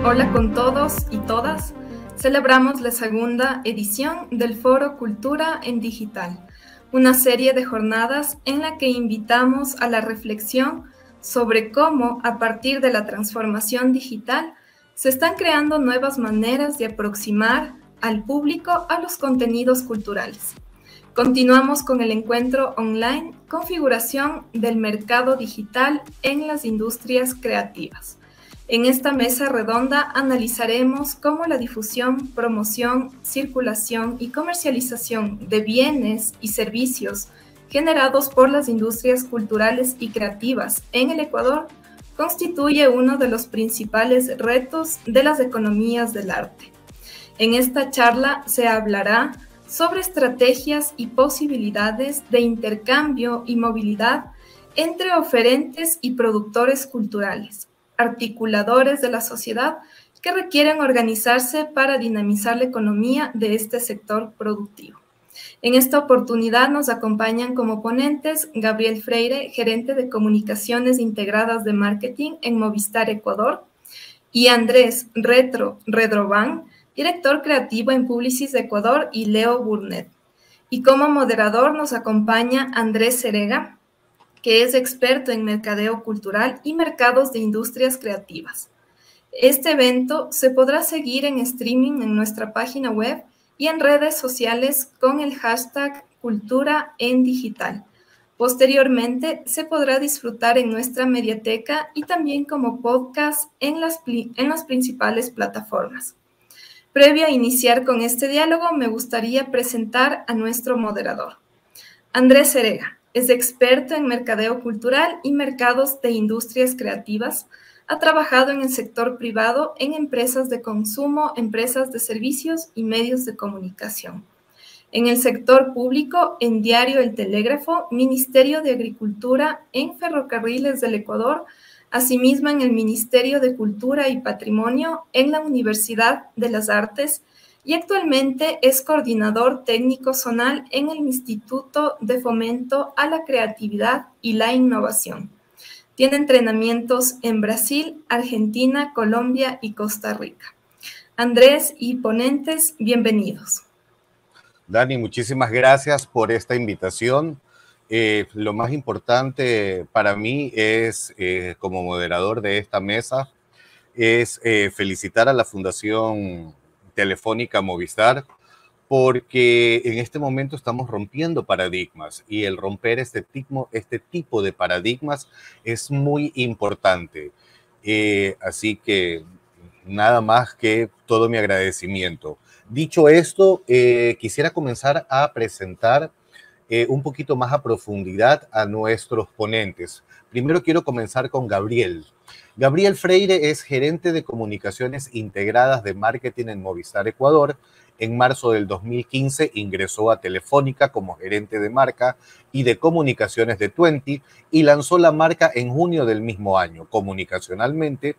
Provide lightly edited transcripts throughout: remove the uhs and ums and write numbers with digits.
Hola con todos y todas. Celebramos la segunda edición del Foro Cultura en Digital, una serie de jornadas en la que invitamos a la reflexión sobre cómo, a partir de la transformación digital, se están creando nuevas maneras de aproximar al público a los contenidos culturales. Continuamos con el encuentro online Configuración del mercado digital en las industrias creativas. En esta mesa redonda analizaremos cómo la difusión, promoción, circulación y comercialización de bienes y servicios generados por las industrias culturales y creativas en el Ecuador constituye uno de los principales retos de las economías del arte. En esta charla se hablará sobre estrategias y posibilidades de intercambio y movilidad entre oferentes y productores culturales, articuladores de la sociedad que requieren organizarse para dinamizar la economía de este sector productivo. En esta oportunidad nos acompañan como ponentes Gabriel Freire, gerente de comunicaciones integradas de marketing en Movistar Ecuador, y Andrés Redroban, director creativo en Publicis Ecuador, y Leo Burnett. Y como moderador nos acompaña Andrés Serega, que es experto en mercadeo cultural y mercados de industrias creativas. Este evento se podrá seguir en streaming en nuestra página web y en redes sociales con el hashtag Cultura en Digital. Posteriormente, se podrá disfrutar en nuestra mediateca y también como podcast en las principales plataformas. Previo a iniciar con este diálogo, me gustaría presentar a nuestro moderador. Andrés Serega es experto en mercadeo cultural y mercados de industrias creativas. Ha trabajado en el sector privado, en empresas de consumo, empresas de servicios y medios de comunicación. En el sector público, en Diario El Telégrafo, Ministerio de Agricultura, en Ferrocarriles del Ecuador, asimismo en el Ministerio de Cultura y Patrimonio, en la Universidad de las Artes, y actualmente es coordinador técnico zonal en el Instituto de Fomento a la Creatividad y la Innovación. Tiene entrenamientos en Brasil, Argentina, Colombia y Costa Rica. Andrés y ponentes, bienvenidos. Dani, muchísimas gracias por esta invitación. Lo más importante para mí es, como moderador de esta mesa, es felicitar a la Fundación Telefónica Movistar, porque en este momento estamos rompiendo paradigmas y el romper este tipo de paradigmas es muy importante. Así que nada más que todo mi agradecimiento. Dicho esto, quisiera comenzar a presentar un poquito más a profundidad a nuestros ponentes. Primero quiero comenzar con Gabriel. Gabriel Freire es gerente de comunicaciones integradas de marketing en Movistar Ecuador. En marzo del 2015 ingresó a Telefónica como gerente de marca y de comunicaciones de Tuenti y lanzó la marca en junio del mismo año. Comunicacionalmente,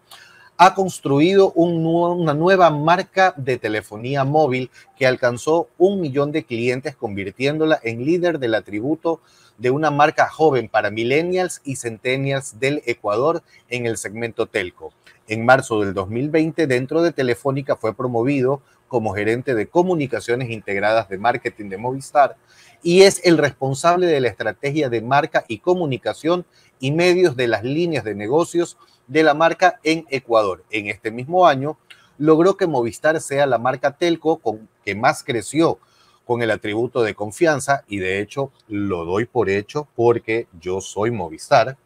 ha construido una nueva marca de telefonía móvil que alcanzó 1 millón de clientes, convirtiéndola en líder del atributo de una marca joven para millennials y centennials del Ecuador en el segmento telco. En marzo del 2020, dentro de Telefónica, fue promovido como gerente de comunicaciones integradas de marketing de Movistar y es el responsable de la estrategia de marca y comunicación y medios de las líneas de negocios de la marca en Ecuador. En este mismo año logró que Movistar sea la marca telco que más creció con el atributo de confianza, y de hecho lo doy por hecho porque yo soy Movistar.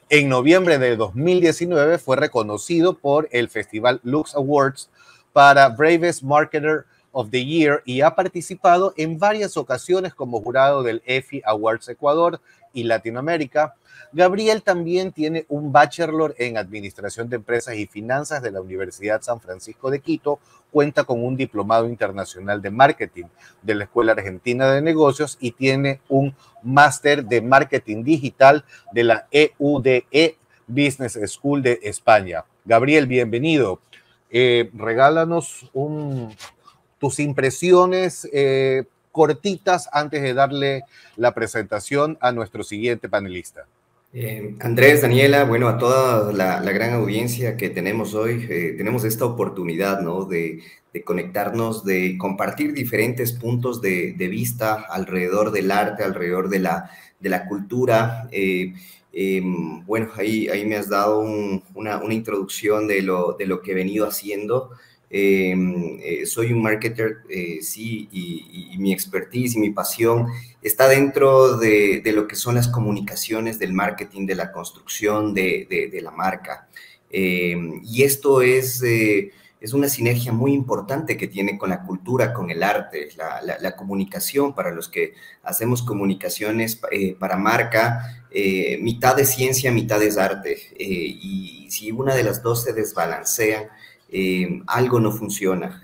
En noviembre de 2019 fue reconocido por el Festival Lux Awards para Bravest Marketer of the Year y ha participado en varias ocasiones como jurado del EFI Awards Ecuador y Latinoamérica. Gabriel también tiene un bachelor en Administración de Empresas y Finanzas de la Universidad San Francisco de Quito, cuenta con un diplomado internacional de marketing de la Escuela Argentina de Negocios y tiene un máster de marketing digital de la EUDE Business School de España. Gabriel, bienvenido. Regálanos tus impresiones cortitas antes de darle la presentación a nuestro siguiente panelista. Andrés, Daniela, bueno, a toda la gran audiencia que tenemos hoy, tenemos esta oportunidad, ¿no? De conectarnos, de compartir diferentes puntos de vista alrededor del arte, alrededor de la cultura. Bueno, ahí me has dado una introducción de lo que he venido haciendo. Soy un marketer, sí, y mi expertise y mi pasión está dentro de lo que son las comunicaciones, del marketing, de la construcción de la marca. Y esto es una sinergia muy importante que tiene con la cultura, con el arte, la comunicación. Para los que hacemos comunicaciones para marca, mitad de ciencia, mitad es arte. Y si una de las dos se desbalancea, algo no funciona.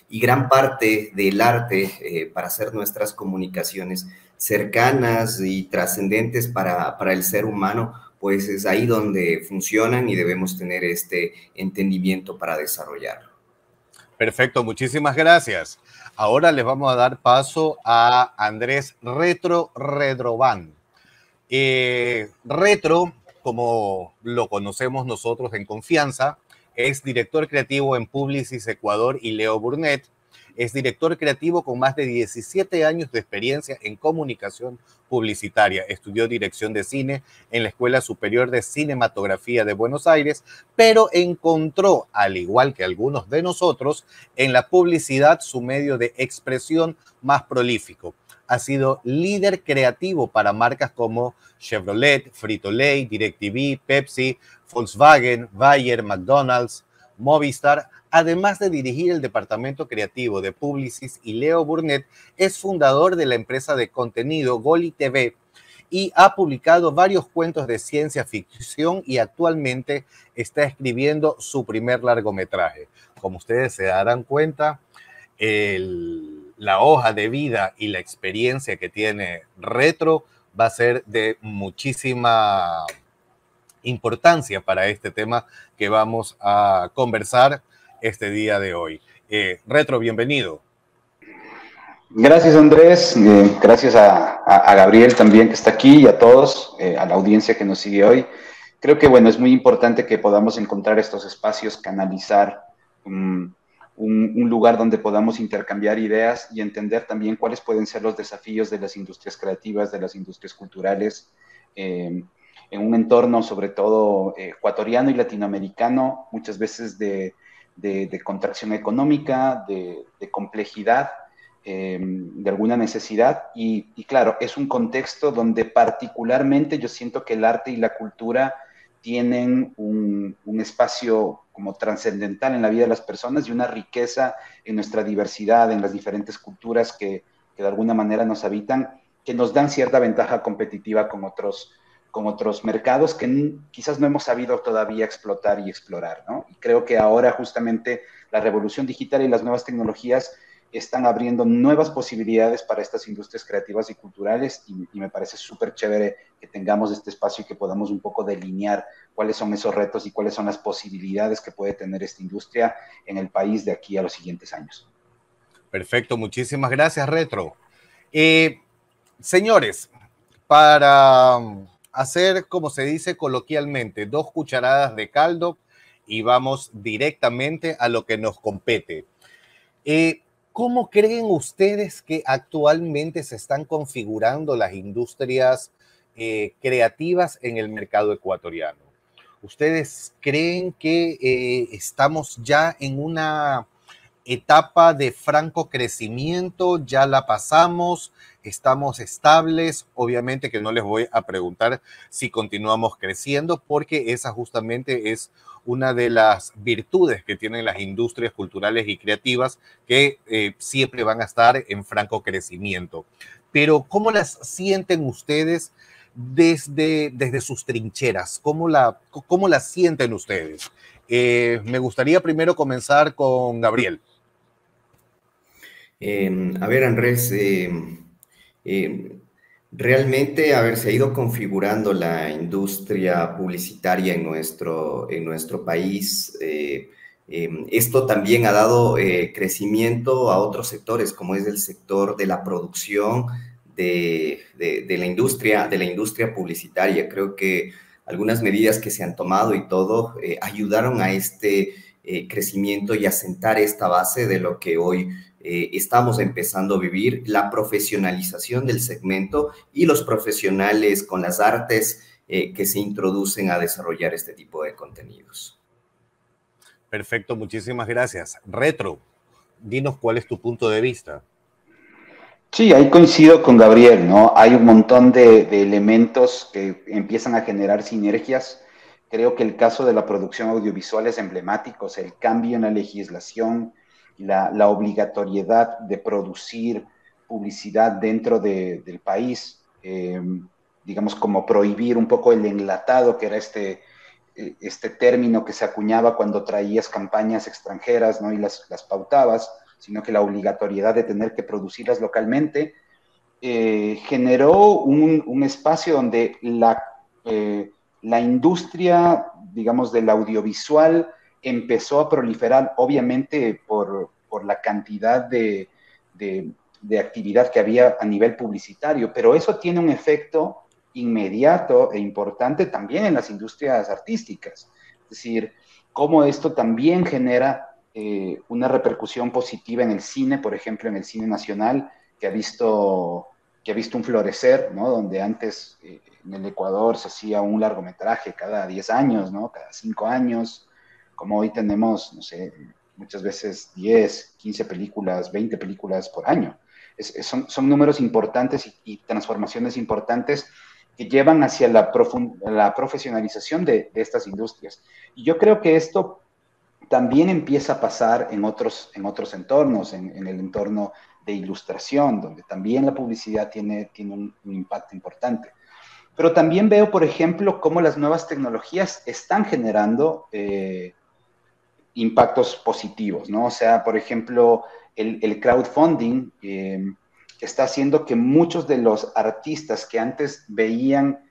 Y gran parte del arte para hacer nuestras comunicaciones cercanas y trascendentes para el ser humano, pues es ahí donde funcionan y debemos tener este entendimiento para desarrollarlo. Perfecto, muchísimas gracias. Ahora les vamos a dar paso a Andrés Retro Redroban. Retro, como lo conocemos nosotros en confianza, es director creativo en Publicis Ecuador y Leo Burnett. Es director creativo con más de 17 años de experiencia en comunicación publicitaria. Estudió dirección de cine en la Escuela Superior de Cinematografía de Buenos Aires, pero encontró, al igual que algunos de nosotros, en la publicidad su medio de expresión más prolífico. Ha sido líder creativo para marcas como Chevrolet, Frito-Lay, DirecTV, Pepsi, Volkswagen, Bayer, McDonald's, Movistar. Además de dirigir el departamento creativo de Publicis y Leo Burnett, es fundador de la empresa de contenido Goli TV y ha publicado varios cuentos de ciencia ficción y actualmente está escribiendo su primer largometraje. Como ustedes se darán cuenta, la hoja de vida y la experiencia que tiene Retro va a ser de muchísima importancia para este tema que vamos a conversar este día de hoy. Retro, bienvenido. Gracias, Andrés. Gracias a Gabriel también que está aquí y a todos, a la audiencia que nos sigue hoy. Creo que, bueno, es muy importante que podamos encontrar estos espacios, canalizar un lugar donde podamos intercambiar ideas y entender también cuáles pueden ser los desafíos de las industrias creativas, de las industrias culturales, en un entorno sobre todo ecuatoriano y latinoamericano, muchas veces de contracción económica, de complejidad, de alguna necesidad y claro, es un contexto donde particularmente yo siento que el arte y la cultura tienen un espacio como trascendental en la vida de las personas y una riqueza en nuestra diversidad, en las diferentes culturas que de alguna manera nos habitan, que nos dan cierta ventaja competitiva con otros mercados que quizás no hemos sabido todavía explotar y explorar, ¿no? Y creo que ahora justamente la revolución digital y las nuevas tecnologías están abriendo nuevas posibilidades para estas industrias creativas y culturales y me parece súper chévere que tengamos este espacio y que podamos un poco delinear cuáles son esos retos y cuáles son las posibilidades que puede tener esta industria en el país de aquí a los siguientes años. Perfecto, muchísimas gracias, Retro. Señores, para hacer, como se dice coloquialmente, 2 cucharadas de caldo y vamos directamente a lo que nos compete. ¿Cómo creen ustedes que actualmente se están configurando las industrias creativas en el mercado ecuatoriano? ¿Ustedes creen que estamos ya en una etapa de franco crecimiento? ¿Ya la pasamos? ¿Estamos estables? Obviamente que no les voy a preguntar si continuamos creciendo, porque esa justamente es una de las virtudes que tienen las industrias culturales y creativas, que siempre van a estar en franco crecimiento. Pero ¿cómo las sienten ustedes desde sus trincheras? ¿Cómo la sienten ustedes? Me gustaría primero comenzar con Gabriel. A ver, Andrés, realmente, a ver, se ha ido configurando la industria publicitaria en nuestro país. Esto también ha dado crecimiento a otros sectores, como es el sector de la producción, de la industria publicitaria. Creo que algunas medidas que se han tomado y todo ayudaron a este crecimiento y a sentar esta base de lo que hoy estamos empezando a vivir, la profesionalización del segmento y los profesionales con las artes que se introducen a desarrollar este tipo de contenidos. Perfecto, muchísimas gracias. Retro, dinos cuál es tu punto de vista. Sí, ahí coincido con Gabriel, ¿no? Hay un montón de elementos que empiezan a generar sinergias. Creo que el caso de la producción audiovisual es emblemático, o sea, el cambio en la legislación, la obligatoriedad de producir publicidad dentro del país, digamos, como prohibir un poco el enlatado, que era este término que se acuñaba cuando traías campañas extranjeras, ¿no? Y las pautabas, sino que la obligatoriedad de tener que producirlas localmente, generó un espacio donde la industria, digamos, del audiovisual empezó a proliferar, obviamente por la cantidad de actividad que había a nivel publicitario, pero eso tiene un efecto inmediato e importante también en las industrias artísticas. Es decir, cómo esto también genera una repercusión positiva en el cine, por ejemplo, en el cine nacional, que ha visto un florecer, ¿no? Donde antes en el Ecuador se hacía un largometraje cada 10 años, ¿no? Cada 5 años, como hoy tenemos, no sé, muchas veces 10, 15 películas, 20 películas por año. Son números importantes y transformaciones importantes que llevan hacia la profesionalización de estas industrias. Y yo creo que esto también empieza a pasar en otros entornos, en el entorno de ilustración, donde también la publicidad tiene un impacto importante. Pero también veo, por ejemplo, cómo las nuevas tecnologías están generando impactos positivos, ¿no? O sea, por ejemplo, el crowdfunding está haciendo que muchos de los artistas que antes veían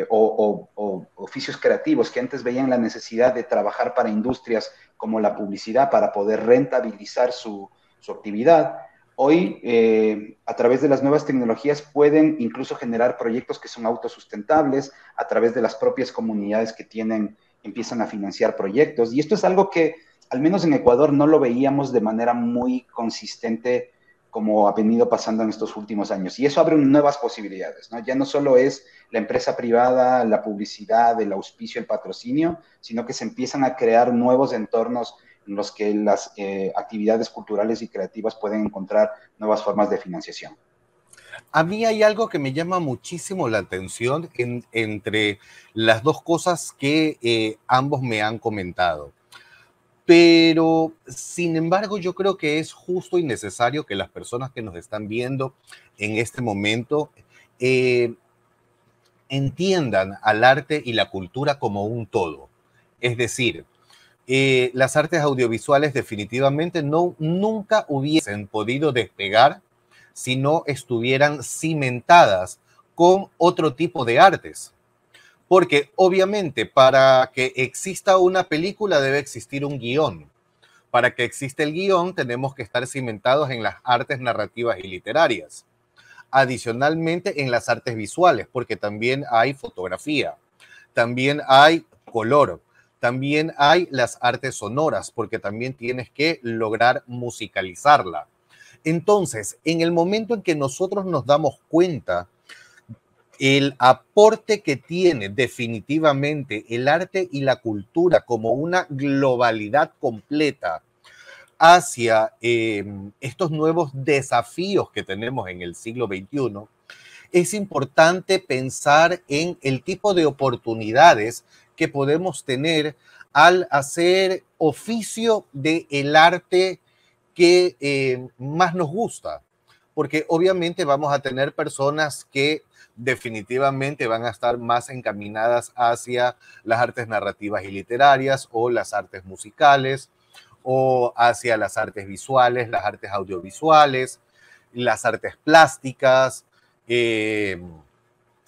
o oficios creativos que antes veían la necesidad de trabajar para industrias como la publicidad para poder rentabilizar su actividad, hoy a través de las nuevas tecnologías pueden incluso generar proyectos que son autosustentables a través de las propias comunidades que empiezan a financiar proyectos. Y esto es algo que al menos en Ecuador no lo veíamos de manera muy consistente como ha venido pasando en estos últimos años. Y eso abre nuevas posibilidades, ¿no? Ya no solo es la empresa privada, la publicidad, el auspicio, el patrocinio, sino que se empiezan a crear nuevos entornos en los que las actividades culturales y creativas pueden encontrar nuevas formas de financiación. A mí hay algo que me llama muchísimo la atención entre las dos cosas que ambos me han comentado. Pero, sin embargo, yo creo que es justo y necesario que las personas que nos están viendo en este momento entiendan al arte y la cultura como un todo. Es decir, las artes audiovisuales definitivamente nunca hubiesen podido despegar si no estuvieran cimentadas con otro tipo de artes. Porque obviamente para que exista una película debe existir un guión. Para que exista el guión tenemos que estar cimentados en las artes narrativas y literarias. Adicionalmente en las artes visuales, porque también hay fotografía, también hay color, también hay las artes sonoras, porque también tienes que lograr musicalizarla. Entonces, en el momento en que nosotros nos damos cuenta el aporte que tiene definitivamente el arte y la cultura como una globalidad completa hacia estos nuevos desafíos que tenemos en el siglo XXI, es importante pensar en el tipo de oportunidades que podemos tener al hacer oficio del arte que más nos gusta, porque obviamente vamos a tener personas que definitivamente van a estar más encaminadas hacia las artes narrativas y literarias o las artes musicales o hacia las artes visuales, las artes audiovisuales, las artes plásticas.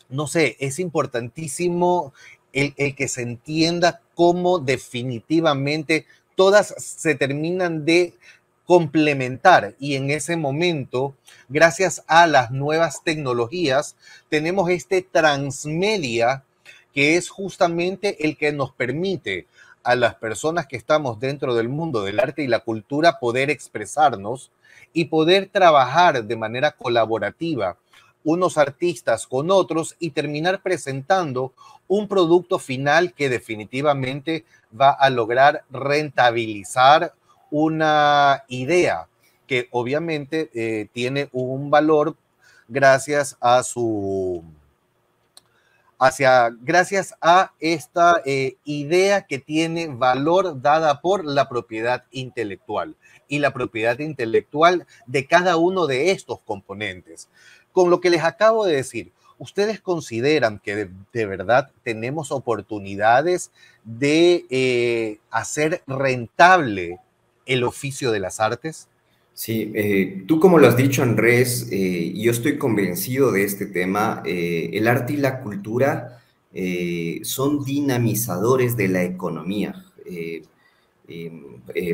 No sé, es importantísimo el que se entienda cómo definitivamente todas se terminan de complementar, y en ese momento, gracias a las nuevas tecnologías, tenemos este transmedia que es justamente el que nos permite a las personas que estamos dentro del mundo del arte y la cultura poder expresarnos y poder trabajar de manera colaborativa unos artistas con otros y terminar presentando un producto final que definitivamente va a lograr rentabilizar una idea que obviamente tiene un valor gracias a gracias a esta idea que tiene valor dada por la propiedad intelectual y la propiedad intelectual de cada uno de estos componentes. Con lo que les acabo de decir, ¿ustedes consideran que de verdad tenemos oportunidades de hacer rentable el oficio de las artes? Sí, tú como lo has dicho, Andrés, yo estoy convencido de este tema. El arte y la cultura son dinamizadores de la economía.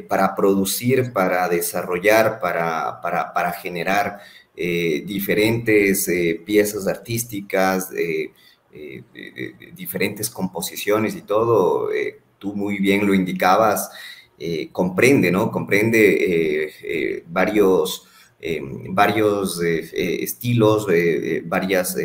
Para producir, para desarrollar, para generar diferentes piezas artísticas, diferentes composiciones y todo. Tú muy bien lo indicabas. Comprende, ¿no? Comprende varios estilos, varias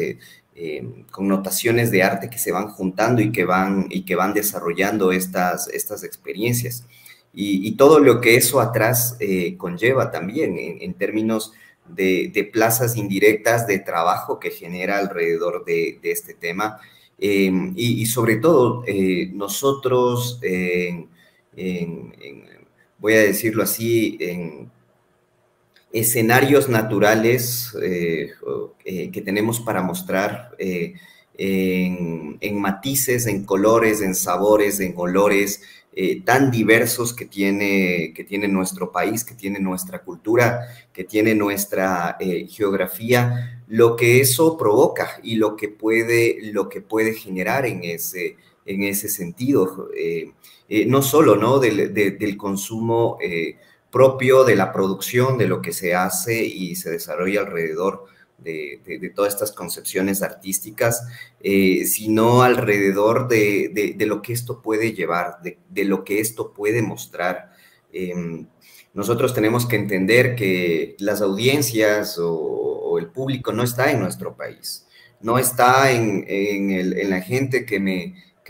connotaciones de arte que se van juntando y que van desarrollando estas experiencias. Y todo lo que eso atrás conlleva también en términos de plazas indirectas de trabajo que genera alrededor de este tema. Y sobre todo, nosotros... voy a decirlo así, en escenarios naturales que tenemos para mostrar, en matices, en colores, en sabores, en olores tan diversos que tiene nuestro país, que tiene nuestra cultura, que tiene nuestra geografía, lo que eso provoca y lo que puede generar en ese sentido. No solo, ¿no? del consumo propio, de la producción, de lo que se hace y se desarrolla alrededor de todas estas concepciones artísticas, sino alrededor de lo que esto puede llevar, de lo que esto puede mostrar. Nosotros tenemos que entender que las audiencias o el público no está en nuestro país, no está en la gente que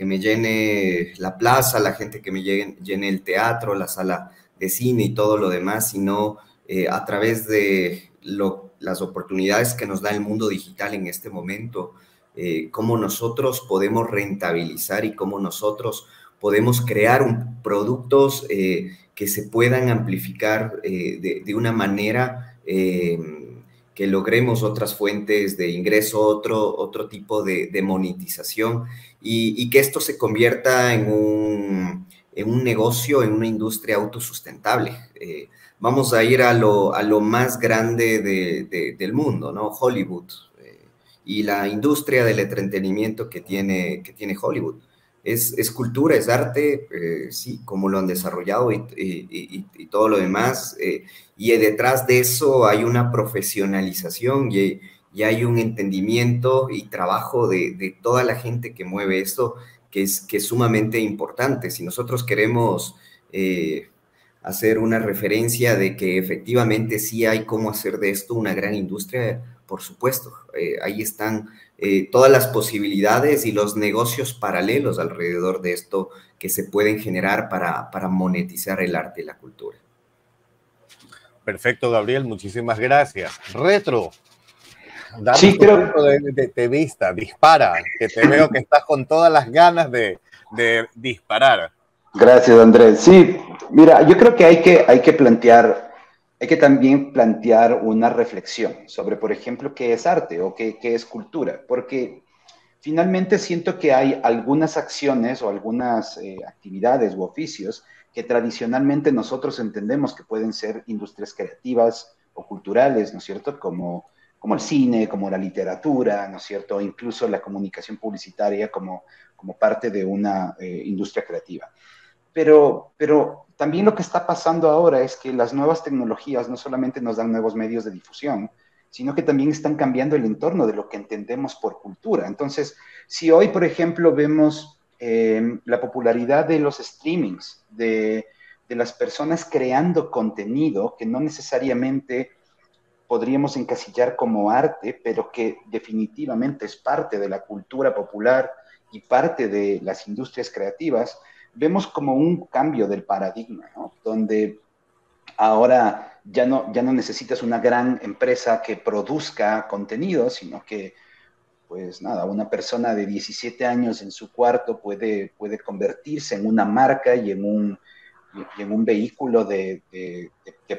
me llene la plaza, la gente que me llene el teatro, la sala de cine y todo lo demás, sino a través de las oportunidades que nos da el mundo digital en este momento, cómo nosotros podemos rentabilizar y cómo nosotros podemos crear productos que se puedan amplificar de una manera que logremos otras fuentes de ingreso, otro tipo de monetización y que esto se convierta en un negocio, en una industria autosustentable. Vamos a ir a lo más grande del mundo, ¿no? Hollywood y la industria del entretenimiento que tiene Hollywood. Es cultura, es arte, sí, como lo han desarrollado y todo lo demás. Y detrás de eso hay una profesionalización y hay un entendimiento y trabajo de toda la gente que mueve esto, que es sumamente importante. Si nosotros queremos hacer una referencia de que efectivamente sí hay cómo hacer de esto una gran industria, por supuesto, ahí están todas las posibilidades y los negocios paralelos alrededor de esto que se pueden generar para monetizar el arte y la cultura. Perfecto, Gabriel, muchísimas gracias. Retro, danos Sí, tu punto de vista, dispara, que te veo que estás con todas las ganas de disparar. Gracias, Andrés. Sí, mira, yo creo que hay que también plantear una reflexión sobre, por ejemplo, qué es arte o qué es cultura, porque finalmente siento que hay algunas acciones o algunas actividades u oficios que tradicionalmente nosotros entendemos que pueden ser industrias creativas o culturales, ¿no es cierto? Como el cine, como la literatura, ¿no es cierto? Incluso la comunicación publicitaria como parte de una industria creativa. pero también lo que está pasando ahora es que las nuevas tecnologías no solamente nos dan nuevos medios de difusión, sino que también están cambiando el entorno de lo que entendemos por cultura. Entonces, si hoy, por ejemplo, vemos la popularidad de los streamings, de las personas creando contenido que no necesariamente podríamos encasillar como arte, pero que definitivamente es parte de la cultura popular y parte de las industrias creativas, vemos como un cambio del paradigma, ¿no? Donde ahora ya no necesitas una gran empresa que produzca contenido, sino que, pues nada, una persona de 17 años en su cuarto puede convertirse en una marca y en un vehículo de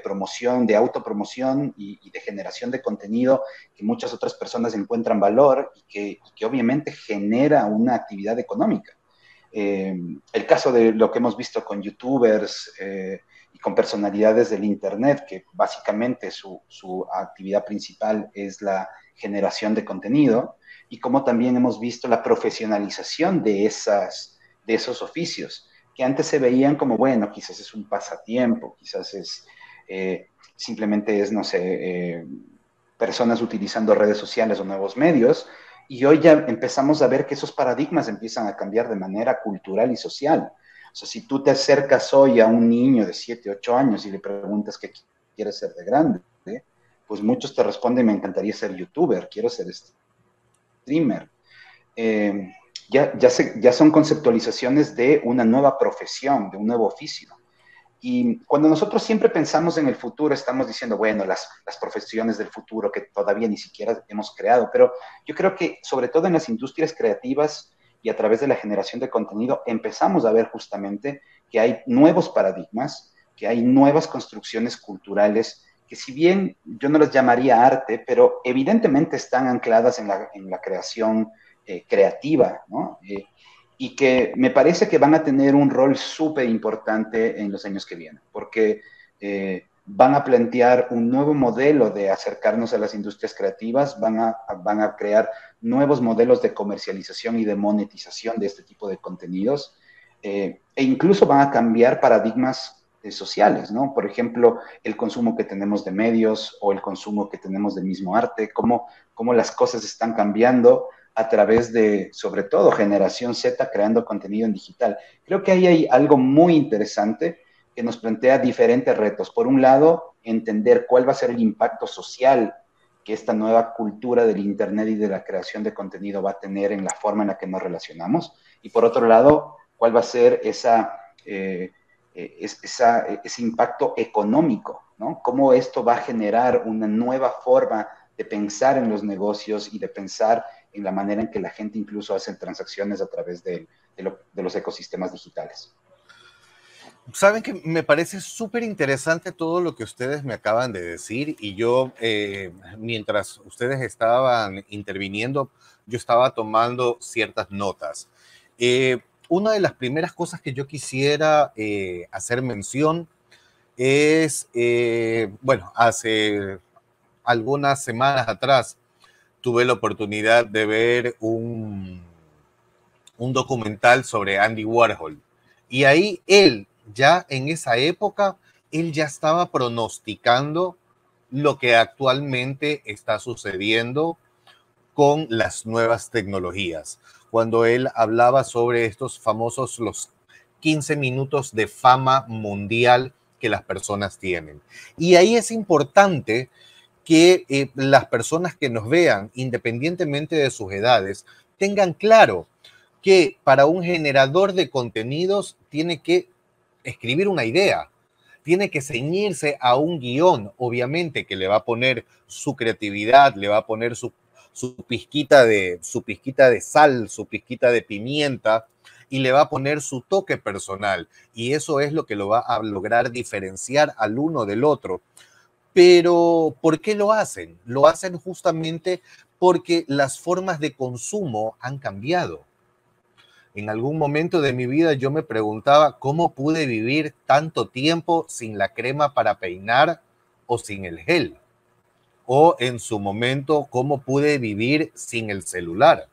promoción, de autopromoción y de generación de contenido que muchas otras personas encuentran valor y que obviamente genera una actividad económica. El caso de lo que hemos visto con youtubers y con personalidades del Internet, que básicamente su actividad principal es la generación de contenido, y como también hemos visto la profesionalización de esos oficios, que antes se veían como, bueno, quizás es un pasatiempo, quizás es simplemente es, no sé, personas utilizando redes sociales o nuevos medios, y hoy ya empezamos a ver que esos paradigmas empiezan a cambiar de manera cultural y social. O sea, si tú te acercas hoy a un niño de 7, 8 años y le preguntas qué quiere ser de grande, pues muchos te responden, me encantaría ser youtuber, quiero ser streamer. Ya son conceptualizaciones de una nueva profesión, de un nuevo oficio. Y cuando nosotros siempre pensamos en el futuro, estamos diciendo, bueno, las profesiones del futuro que todavía ni siquiera hemos creado, pero yo creo que sobre todo en las industrias creativas y a través de la generación de contenido, empezamos a ver justamente que hay nuevos paradigmas, que hay nuevas construcciones culturales, que si bien yo no las llamaría arte, pero evidentemente están ancladas en la creación creativa, ¿no? Y que me parece que van a tener un rol súper importante en los años que vienen, porque van a plantear un nuevo modelo de acercarnos a las industrias creativas, van a crear nuevos modelos de comercialización y de monetización de este tipo de contenidos, e incluso van a cambiar paradigmas sociales, ¿no? Por ejemplo, el consumo que tenemos de medios o el consumo que tenemos del mismo arte, cómo las cosas están cambiando a través de, sobre todo, Generación Z creando contenido en digital. Creo que ahí hay algo muy interesante que nos plantea diferentes retos. Por un lado, entender cuál va a ser el impacto social que esta nueva cultura del Internet y de la creación de contenido va a tener en la forma en la que nos relacionamos. Y por otro lado, cuál va a ser ese impacto económico, ¿no? Cómo esto va a generar una nueva forma de pensar en los negocios y de pensar en la manera en que la gente incluso hace transacciones a través de los ecosistemas digitales. Saben que me parece súper interesante todo lo que ustedes me acaban de decir y yo, mientras ustedes estaban interviniendo, yo estaba tomando ciertas notas. Una de las primeras cosas que yo quisiera hacer mención es, bueno, hace algunas semanas atrás tuve la oportunidad de ver un documental sobre Andy Warhol. Y ahí él, ya en esa época, él ya estaba pronosticando lo que actualmente está sucediendo con las nuevas tecnologías. Cuando él hablaba sobre estos famosos, los 15 minutos de fama mundial que las personas tienen. Y ahí es importante que las personas que nos vean, independientemente de sus edades, tengan claro que para un generador de contenidos tiene que escribir una idea, tiene que ceñirse a un guión, obviamente que le va a poner su creatividad, le va a poner su pizquita de sal, su pizquita de pimienta y le va a poner su toque personal. Y eso es lo que lo va a lograr diferenciar al uno del otro. Pero, ¿por qué lo hacen? Lo hacen justamente porque las formas de consumo han cambiado. En algún momento de mi vida yo me preguntaba cómo pude vivir tanto tiempo sin la crema para peinar o sin el gel. O en su momento, cómo pude vivir sin el celular.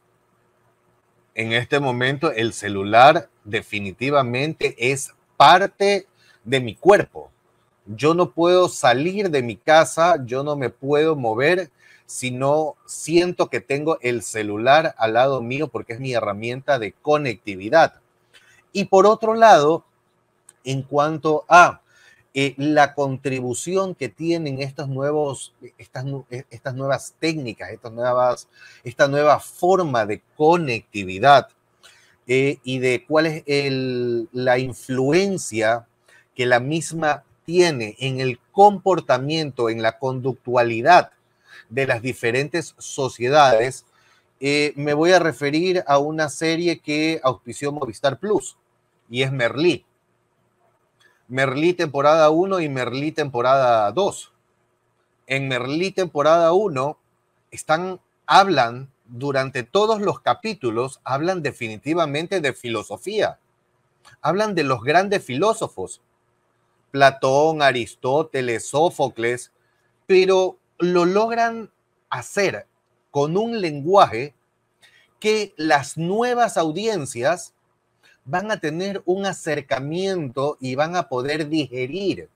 En este momento el celular definitivamente es parte de mi cuerpo. Yo no puedo salir de mi casa, yo no me puedo mover si no siento que tengo el celular al lado mío porque es mi herramienta de conectividad. Y por otro lado, en cuanto a la contribución que tienen estas nuevas técnicas, esta nueva forma de conectividad y de cuál es la influencia que la misma tiene en el comportamiento, en la conductualidad de las diferentes sociedades, me voy a referir a una serie que auspició Movistar Plus y es Merlí. Merlí temporada 1 y Merlí temporada 2. En Merlí temporada 1 hablan durante todos los capítulos, hablan definitivamente de filosofía. Hablan de los grandes filósofos, Platón, Aristóteles, Sófocles, pero lo logran hacer con un lenguaje que las nuevas audiencias van a tener un acercamiento y van a poder digerir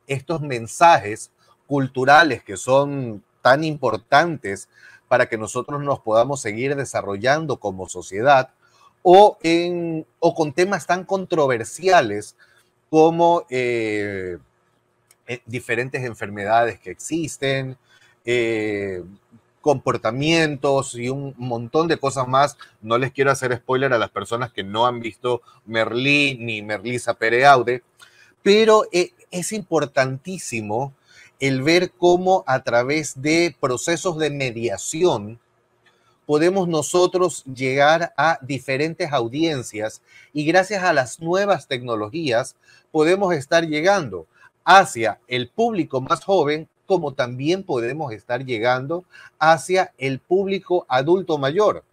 estos mensajes culturales que son tan importantes para que nosotros nos podamos seguir desarrollando como sociedad o con temas tan controversiales como diferentes enfermedades que existen, comportamientos y un montón de cosas más. No les quiero hacer spoiler a las personas que no han visto Merlí ni Merlí Sapere Aude, pero es importantísimo el ver cómo a través de procesos de mediación podemos nosotros llegar a diferentes audiencias y gracias a las nuevas tecnologías podemos estar llegando hacia el público más joven, como también podemos estar llegando hacia el público adulto mayor.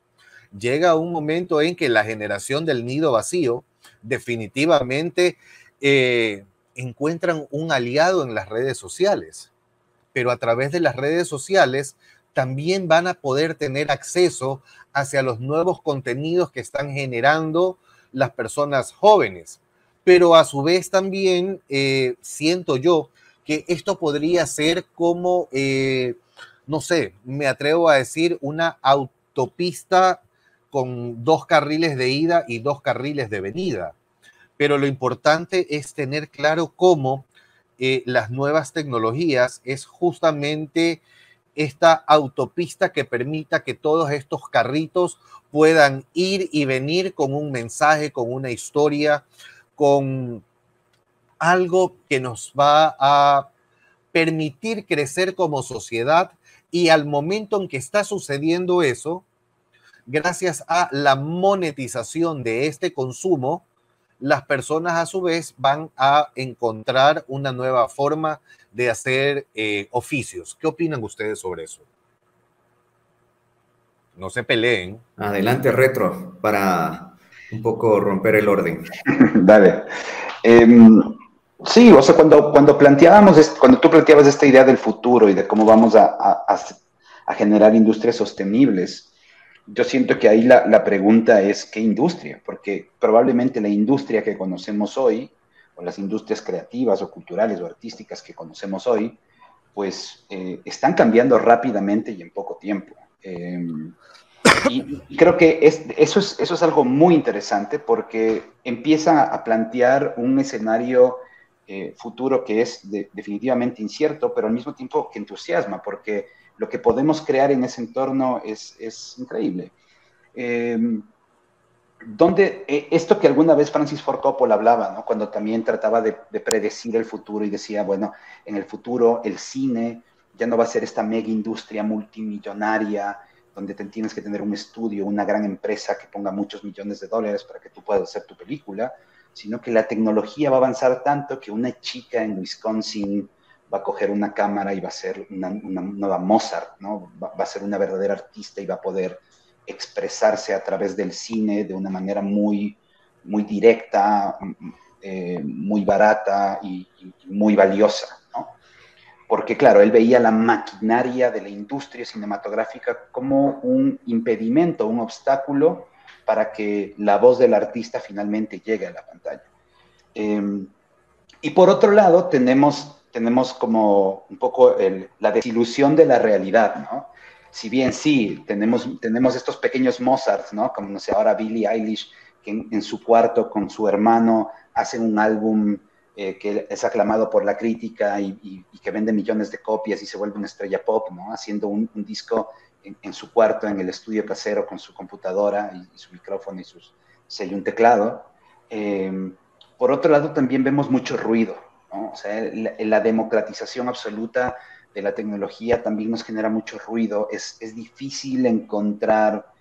Llega un momento en que la generación del nido vacío definitivamente encuentran un aliado en las redes sociales, pero a través de las redes sociales también van a poder tener acceso hacia los nuevos contenidos que están generando las personas jóvenes. Pero a su vez también siento yo que esto podría ser como, no sé, me atrevo a decir una autopista con 2 carriles de ida y 2 carriles de venida. Pero lo importante es tener claro cómo las nuevas tecnologías es justamente esta autopista que permita que todos estos carritos puedan ir y venir con un mensaje, con una historia, con algo que nos va a permitir crecer como sociedad. Y al momento en que está sucediendo eso, gracias a la monetización de este consumo, las personas a su vez van a encontrar una nueva forma de hacer oficios. ¿Qué opinan ustedes sobre eso? No se peleen. Adelante, Retro, para un poco romper el orden. Dale. Sí, o sea, cuando tú planteabas esta idea del futuro y de cómo vamos a generar industrias sostenibles, yo siento que ahí la pregunta es ¿qué industria? Porque probablemente la industria que conocemos hoy, o las industrias creativas o culturales o artísticas que conocemos hoy, pues están cambiando rápidamente y en poco tiempo. Y creo que eso es algo muy interesante porque empieza a plantear un escenario futuro que es definitivamente incierto, pero al mismo tiempo que entusiasma, porque lo que podemos crear en ese entorno es increíble. Esto que alguna vez Francis Ford Coppola hablaba, ¿no? Cuando también trataba de predecir el futuro y decía, bueno, en el futuro el cine ya no va a ser esta mega industria multimillonaria donde tienes que tener un estudio, una gran empresa que ponga muchos millones de dólares para que tú puedas hacer tu película, sino que la tecnología va a avanzar tanto que una chica en Wisconsin va a coger una cámara y va a ser una nueva Mozart, ¿no? Va a ser una verdadera artista y va a poder expresarse a través del cine de una manera muy, muy directa, muy barata y muy valiosa, ¿no? Porque, claro, él veía la maquinaria de la industria cinematográfica como un impedimento, un obstáculo para que la voz del artista finalmente llegue a la pantalla. Y por otro lado, tenemos como un poco la desilusión de la realidad, ¿no? Si bien sí, tenemos estos pequeños Mozarts, ¿no? Como, no sé, ahora Billie Eilish, que en su cuarto con su hermano hacen un álbum que es aclamado por la crítica y que vende millones de copias y se vuelve una estrella pop, ¿no? Haciendo un disco en su cuarto, en el estudio casero, con su computadora y su micrófono y y un teclado. Por otro lado, también vemos mucho ruido, ¿no? O sea, la democratización absoluta de la tecnología también nos genera mucho ruido. Es difícil encontrar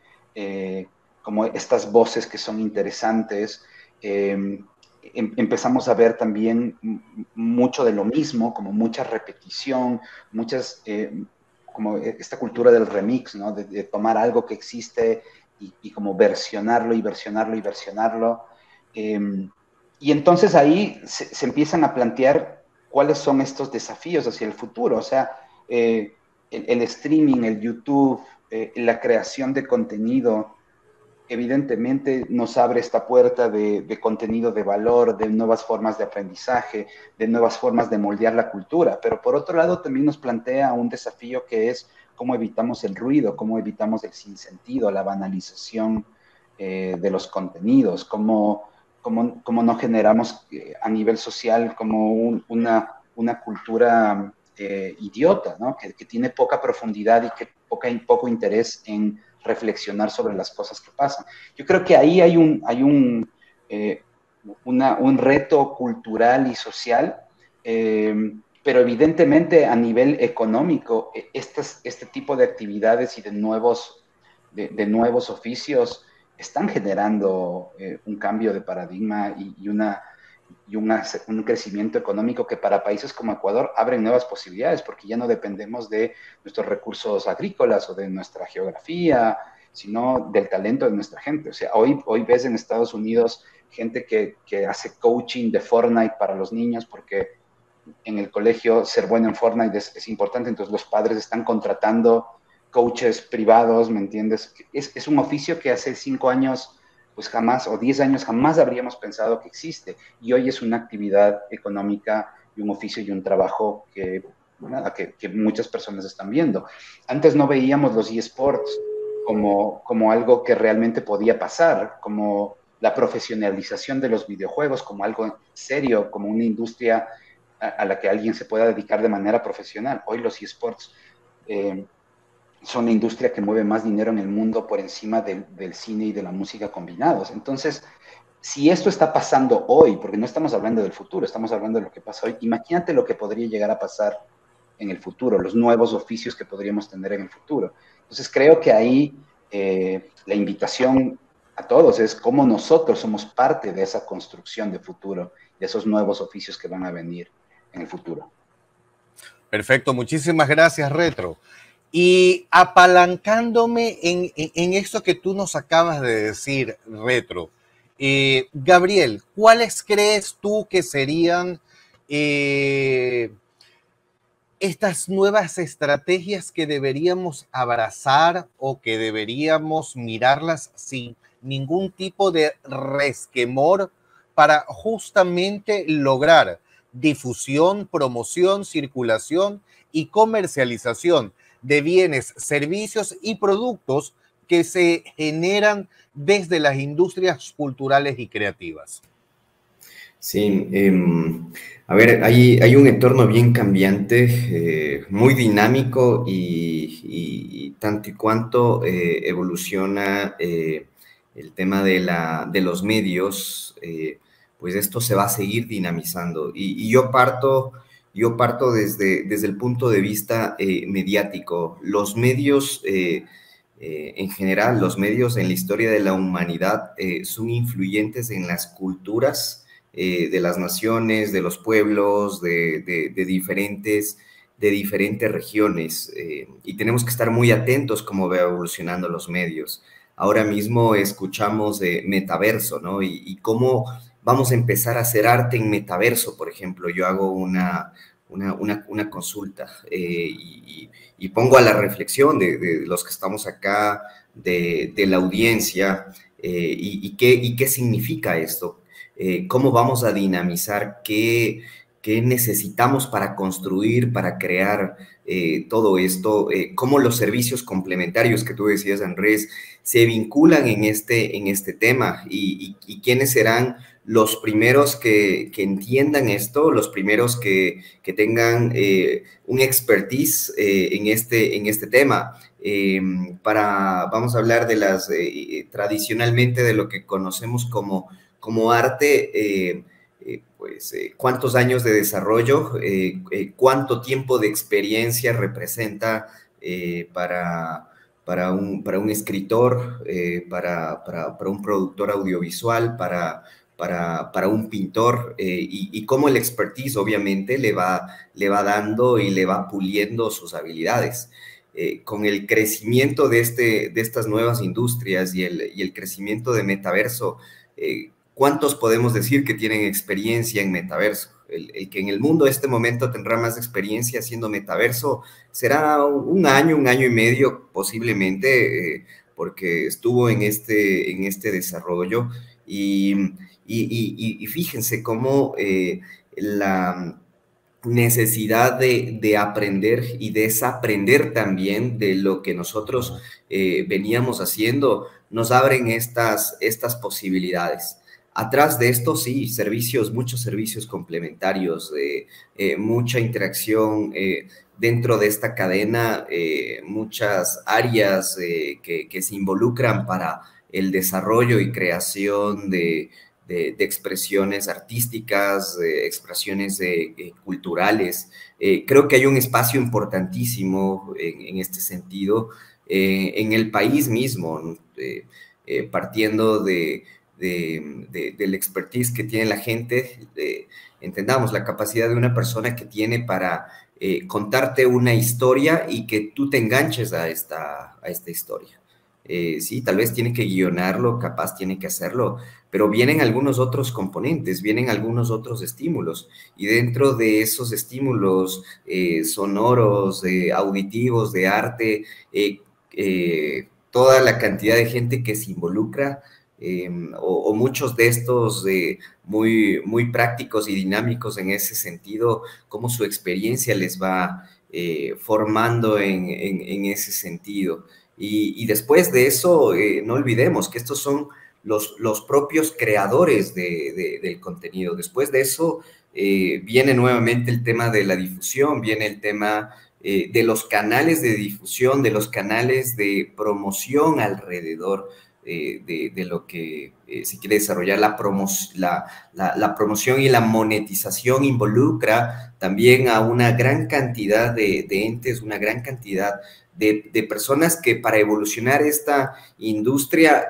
como estas voces que son interesantes. Empezamos a ver también mucho de lo mismo, como mucha repetición, como esta cultura del remix, ¿no? De tomar algo que existe y como versionarlo y versionarlo y versionarlo. Y entonces ahí se empiezan a plantear cuáles son estos desafíos hacia el futuro. O sea, el streaming, el YouTube, la creación de contenido, evidentemente nos abre esta puerta de contenido de valor, de nuevas formas de aprendizaje, de nuevas formas de moldear la cultura. Pero por otro lado también nos plantea un desafío que es cómo evitamos el ruido, cómo evitamos el sinsentido, la banalización de los contenidos, cómo no generamos a nivel social como una cultura idiota, ¿no? Que tiene poca profundidad y que poco interés en reflexionar sobre las cosas que pasan. Yo creo que ahí hay un reto cultural y social, pero evidentemente a nivel económico, este tipo de actividades y de nuevos oficios están generando un cambio de paradigma y un crecimiento económico que para países como Ecuador abren nuevas posibilidades, porque ya no dependemos de nuestros recursos agrícolas o de nuestra geografía, sino del talento de nuestra gente. O sea, hoy ves en Estados Unidos gente que hace coaching de Fortnite para los niños, porque en el colegio ser bueno en Fortnite es importante, entonces los padres están contratando coaches privados, ¿me entiendes? Es un oficio que hace 5 años pues jamás, o 10 años jamás habríamos pensado que existe. Y hoy es una actividad económica y un oficio y un trabajo que muchas personas están viendo. Antes no veíamos los eSports como algo que realmente podía pasar, como la profesionalización de los videojuegos, como algo serio, como una industria a la que alguien se pueda dedicar de manera profesional. Hoy los eSports son la industria que mueve más dinero en el mundo por encima del cine y de la música combinados. Entonces, si esto está pasando hoy, porque no estamos hablando del futuro, estamos hablando de lo que pasa hoy, imagínate lo que podría llegar a pasar en el futuro, los nuevos oficios que podríamos tener en el futuro. Entonces, creo que ahí la invitación a todos es cómo nosotros somos parte de esa construcción de futuro, de esos nuevos oficios que van a venir en el futuro. Perfecto, muchísimas gracias, Retro. Y apalancándome en esto que tú nos acabas de decir, Retro, Gabriel, ¿cuáles crees tú que serían estas nuevas estrategias que deberíamos abrazar o que deberíamos mirarlas sin ningún tipo de resquemor para justamente lograr difusión, promoción, circulación y comercialización de bienes, servicios y productos que se generan desde las industrias culturales y creativas? Sí, a ver, hay un entorno bien cambiante, muy dinámico y tanto y cuanto evoluciona el tema de los medios, pues esto se va a seguir dinamizando. Y yo parto desde el punto de vista mediático. Los medios, en general, los medios en la historia de la humanidad son influyentes en las culturas de las naciones, de los pueblos, de diferentes regiones, y tenemos que estar muy atentos cómo va evolucionando los medios. Ahora mismo escuchamos de metaverso, ¿no? Y cómo vamos a empezar a hacer arte en metaverso, por ejemplo. Yo hago una consulta y pongo a la reflexión de los que estamos acá, de la audiencia, y qué significa esto. cómo vamos a dinamizar, qué necesitamos para construir, para crear todo esto, cómo los servicios complementarios que tú decías, Andrés, se vinculan en este tema y quiénes serán los primeros que entiendan esto, los primeros que tengan un expertise en este tema. Vamos a hablar de tradicionalmente de lo que conocemos como arte, cuántos años de desarrollo, cuánto tiempo de experiencia representa para un escritor, para un productor audiovisual, para un pintor, y cómo el expertise obviamente le va dando y le va puliendo sus habilidades. Con el crecimiento de estas nuevas industrias y el crecimiento de metaverso, ¿cuántos podemos decir que tienen experiencia en metaverso? El que en el mundo este momento tendrá más experiencia haciendo metaverso será un año y medio posiblemente, porque estuvo en este desarrollo. Y fíjense cómo la necesidad de aprender y desaprender también de lo que nosotros veníamos haciendo nos abren estas posibilidades. Atrás de esto, sí, muchos servicios complementarios, mucha interacción dentro de esta cadena, muchas áreas que se involucran para el desarrollo y creación de expresiones artísticas, expresiones culturales. Creo que hay un espacio importantísimo en este sentido en el país mismo, partiendo del expertise que tiene la gente. Entendamos la capacidad de una persona que tiene para contarte una historia y que tú te enganches a esta historia. Sí, tal vez tiene que guionarlo, capaz tiene que hacerlo, pero vienen algunos otros componentes, vienen algunos otros estímulos, y dentro de esos estímulos sonoros, auditivos, de arte, toda la cantidad de gente que se involucra, o muchos de estos muy prácticos y dinámicos en ese sentido, cómo su experiencia les va formando en ese sentido. Y después de eso, no olvidemos que estos son los propios creadores del contenido. Después de eso, viene nuevamente el tema de la difusión, viene el tema de los canales de difusión, de los canales de promoción alrededor de lo que se quiere desarrollar. La promoción y la monetización involucra también a una gran cantidad de entes, una gran cantidad de personas que para evolucionar esta industria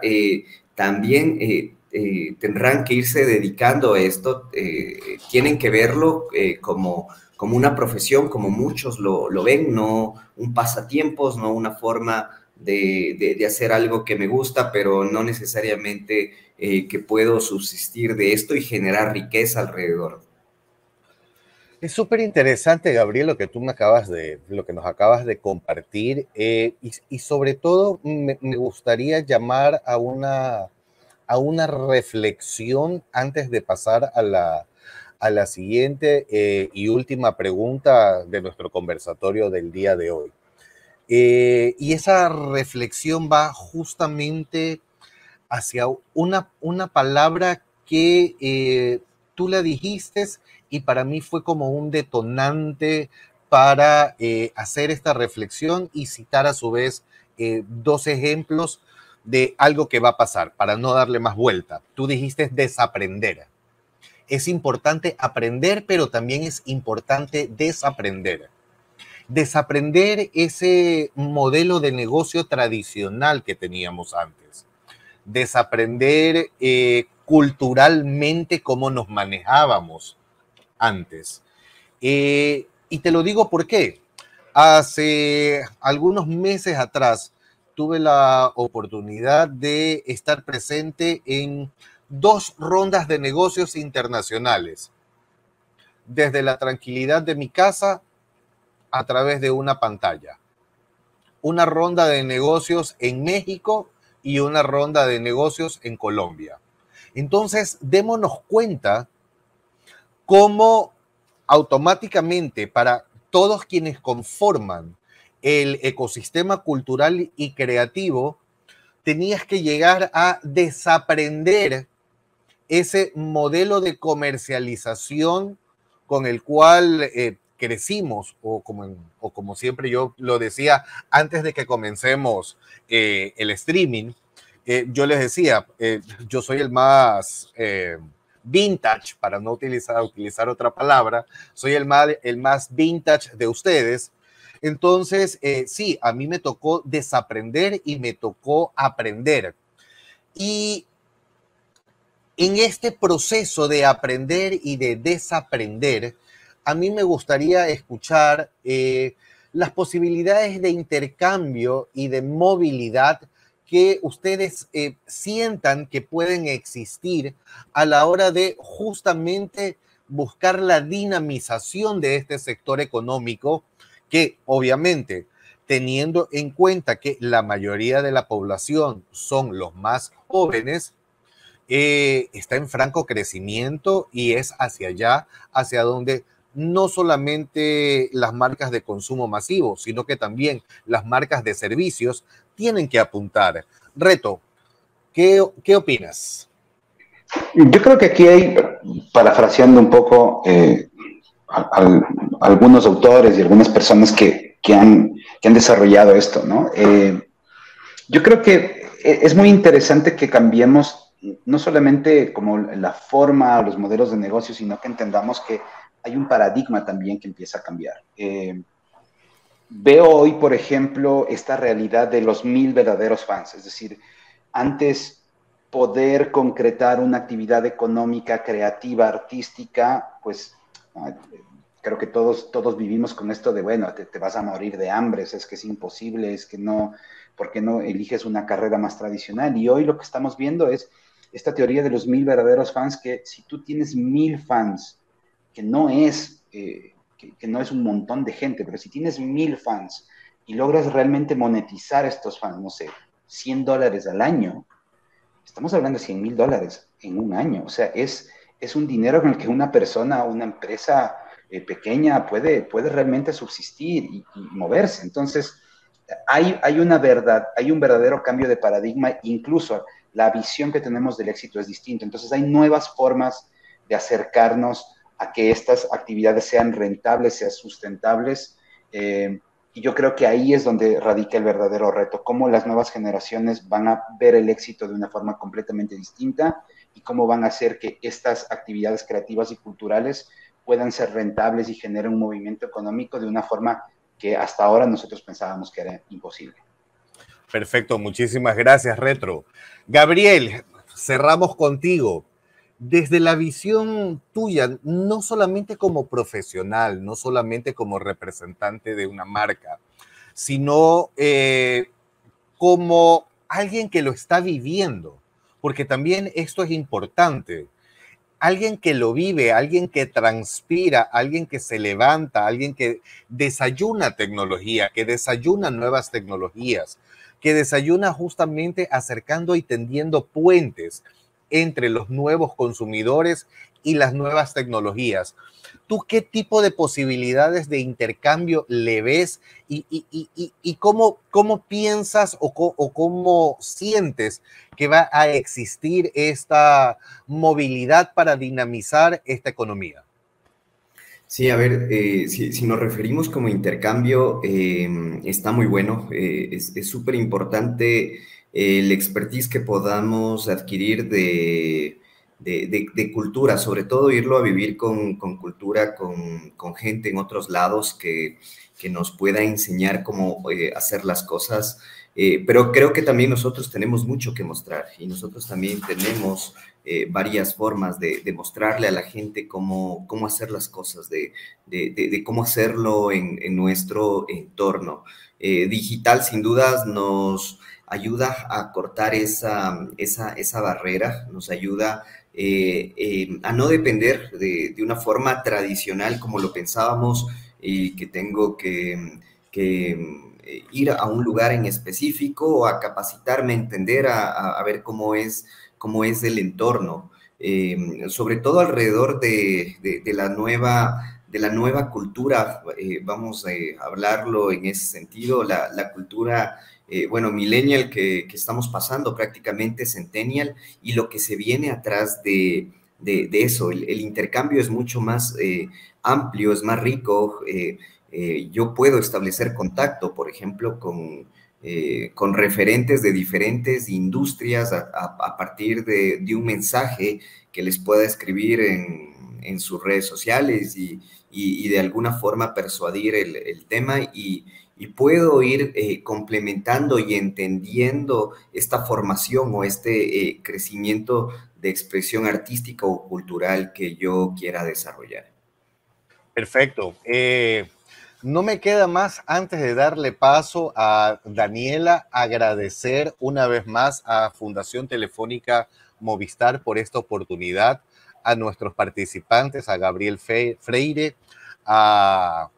también tendrán que irse dedicando a esto, tienen que verlo como una profesión, como muchos lo ven, no un pasatiempos, no una forma de hacer algo que me gusta, pero no necesariamente que puedo subsistir de esto y generar riqueza alrededor. Es súper interesante, Gabriel, lo que nos acabas de compartir, y sobre todo me gustaría llamar a una reflexión antes de pasar a la siguiente y última pregunta de nuestro conversatorio del día de hoy. Y esa reflexión va justamente hacia una palabra que tú la dijiste y para mí fue como un detonante para hacer esta reflexión y citar a su vez dos ejemplos de algo que va a pasar, para no darle más vuelta. Tú dijiste desaprender. Es importante aprender, pero también es importante desaprender. Desaprender ese modelo de negocio tradicional que teníamos antes. Desaprender culturalmente cómo nos manejábamos antes. Y te lo digo por qué. Hace algunos meses atrás tuve la oportunidad de estar presente en 2 rondas de negocios internacionales, desde la tranquilidad de mi casa a través de una pantalla. Una ronda de negocios en México y una ronda de negocios en Colombia. Entonces, démonos cuenta cómo automáticamente para todos quienes conforman el ecosistema cultural y creativo, tenías que llegar a desaprender ese modelo de comercialización con el cual crecimos, o como siempre yo lo decía antes de que comencemos el streaming, yo les decía, yo soy el más vintage, para no utilizar otra palabra, soy el más vintage de ustedes. Entonces, sí, a mí me tocó desaprender y me tocó aprender. Y en este proceso de aprender y de desaprender, a mí me gustaría escuchar las posibilidades de intercambio y de movilidad que ustedes sientan que pueden existir a la hora de justamente buscar la dinamización de este sector económico que obviamente, teniendo en cuenta que la mayoría de la población son los más jóvenes, está en franco crecimiento y es hacia allá, hacia donde no solamente las marcas de consumo masivo, sino que también las marcas de servicios tienen que apuntar. Reto, ¿qué opinas? Yo creo que aquí hay, parafraseando un poco algunos autores y algunas personas que han desarrollado esto, ¿no? Yo creo que es muy interesante que cambiemos no solamente como la forma o los modelos de negocio, sino que entendamos que hay un paradigma también que empieza a cambiar. Veo hoy, por ejemplo, esta realidad de los 1000 verdaderos fans, es decir, antes poder concretar una actividad económica, creativa, artística, pues creo que todos vivimos con esto de, bueno, te vas a morir de hambre, es que es imposible, es que no, ¿por qué no eliges una carrera más tradicional? Y hoy lo que estamos viendo es esta teoría de los 1000 verdaderos fans, que si tú tienes 1000 fans, que no es un montón de gente, pero si tienes 1000 fans y logras realmente monetizar estos fans, no sé, $100 al año, estamos hablando de $100,000 en un año. O sea, es un dinero con el que una persona, una empresa pequeña puede realmente subsistir y moverse. Entonces, hay un verdadero cambio de paradigma, incluso la visión que tenemos del éxito es distinta. Entonces, hay nuevas formas de acercarnos a que estas actividades sean rentables, sean sustentables. Y yo creo que ahí es donde radica el verdadero reto, cómo las nuevas generaciones van a ver el éxito de una forma completamente distinta y cómo van a hacer que estas actividades creativas y culturales puedan ser rentables y generen un movimiento económico de una forma que hasta ahora nosotros pensábamos que era imposible. Perfecto, muchísimas gracias, Retro. Gabriel, cerramos contigo. Desde la visión tuya, no solamente como profesional, no solamente como representante de una marca, sino como alguien que lo está viviendo, porque también esto es importante. Alguien que lo vive, alguien que transpira, alguien que se levanta, alguien que desayuna tecnología, que desayuna nuevas tecnologías, que desayuna justamente acercando y tendiendo puentes entre los nuevos consumidores y las nuevas tecnologías. ¿Tú qué tipo de posibilidades de intercambio le ves y cómo piensas o cómo sientes que va a existir esta movilidad para dinamizar esta economía? Sí, a ver, si nos referimos como intercambio, está muy bueno, es súper importante el expertise que podamos adquirir de cultura, sobre todo irlo a vivir con cultura, con gente en otros lados que nos pueda enseñar cómo hacer las cosas. Pero creo que también nosotros tenemos mucho que mostrar y nosotros también tenemos varias formas de mostrarle a la gente cómo hacer las cosas, de cómo hacerlo en nuestro entorno. Digital, sin dudas, nos ayuda a cortar esa barrera, nos ayuda a no depender de una forma tradicional como lo pensábamos y que tengo que ir a un lugar en específico o a capacitarme, a entender, a ver cómo es cómo es el entorno, sobre todo alrededor de la nueva cultura, vamos a hablarlo en ese sentido, la cultura, bueno, millennial que estamos pasando, prácticamente centennial, y lo que se viene atrás de eso. El intercambio es mucho más amplio, es más rico. Yo puedo establecer contacto, por ejemplo, con referentes de diferentes industrias a partir de un mensaje que les pueda escribir en sus redes sociales y de alguna forma persuadir el tema y puedo ir complementando y entendiendo esta formación o este crecimiento de expresión artística o cultural que yo quiera desarrollar. Perfecto. No me queda más antes de darle paso a Daniela, agradecer una vez más a Fundación Telefónica Movistar por esta oportunidad, a nuestros participantes, a Gabriel Freire, a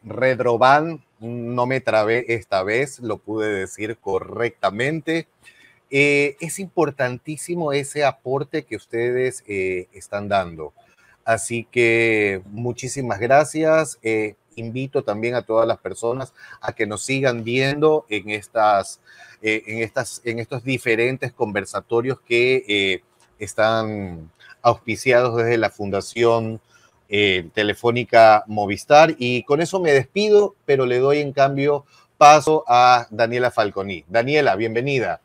Retroban, no me trabé esta vez, lo pude decir correctamente. Es importantísimo ese aporte que ustedes están dando. Así que muchísimas gracias. Invito también a todas las personas a que nos sigan viendo en estos diferentes conversatorios que están auspiciados desde la Fundación Telefónica Movistar. Y con eso me despido, pero le doy en cambio paso a Daniela Falconi. Daniela, bienvenida.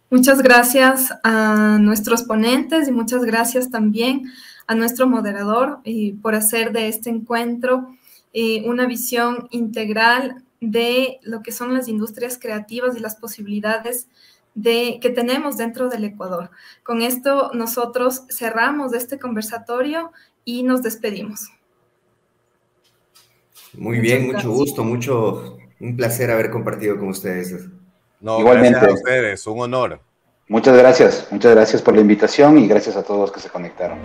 Muchas gracias a nuestros ponentes y muchas gracias también a nuestro moderador por hacer de este encuentro una visión integral de lo que son las industrias creativas y las posibilidades que tenemos dentro del Ecuador. Con esto nosotros cerramos este conversatorio y nos despedimos. Muy bien, mucho gusto, un placer haber compartido con ustedes. No, igualmente. Gracias a ustedes, un honor. Muchas gracias por la invitación y gracias a todos los que se conectaron.